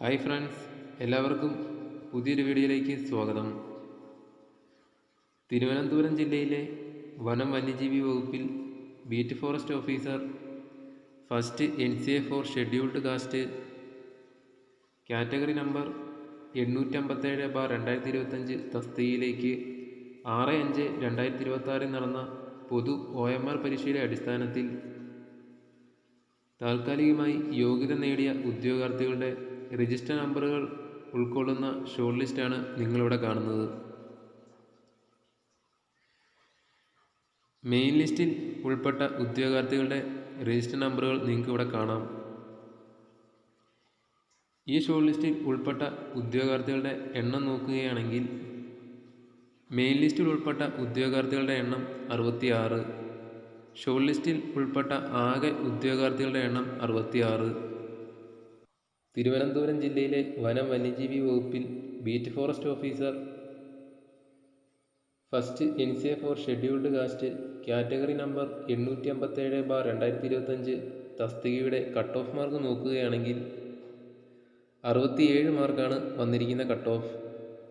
Hi friends, എല്ലാവർക്കും പുതിയൊരു വീഡിയോയിലേക്ക് സ്വാഗതം. തിരുവനന്തപുരം ജില്ലയിലെ വനം വന്യജീവി വകുപ്പിൽ beat forest officer first NCA for scheduled caste category number 857/2025 തസ്തികയിലേക്ക് 6/5/2026 നടന്ന പൊതു OMR പരീക്ഷയുടെ അടിസ്ഥാനത്തിൽ താൽക്കാലികമായി യോഗ്യത നേടിയ ഉദ്യോഗാർത്ഥികളുടെ രജിസ്റ്റർ നമ്പറുകൾ ഉൾക്കൊള്ളുന്ന ഷോർട്ട് ലിസ്റ്റാണ് നിങ്ങളിവിടെ കാണുന്നത്. മെയിൻ ലിസ്റ്റിൽ ഉൾപ്പെട്ട ഉദ്യോഗാർത്ഥികളുടെ രജിസ്റ്റർ നമ്പറുകൾ നിങ്ങൾക്ക് ഇവിടെ കാണാം. ഈ ഷോർട്ട് ലിസ്റ്റിൽ ഉൾപ്പെട്ട ഉദ്യോഗാർത്ഥികളുടെ എണ്ണം നോക്കുകയാണെങ്കിൽ മെയിൻ ലിസ്റ്റിൽ ഉൾപ്പെട്ട ഉദ്യോഗാർത്ഥികളുടെ എണ്ണം 66, ഷോർട്ട് ലിസ്റ്റിൽ ഉൾപ്പെട്ട ആകെ ഉദ്യോഗാർത്ഥികളുടെ എണ്ണം 66. തിരുവനന്തപുരം ജില്ലയിലെ വനം വന്യജീവി വകുപ്പിൽ beat forest officer first NCA for scheduled caste category number 857/2025 തസ്തികയുടെ കട്ട് ഓഫ് മാർക്ക് നോക്കുകയാണെങ്കിൽ 67 മാർക്കാണ് വന്നിരിക്കുന്ന കട്ട് ഓഫ്.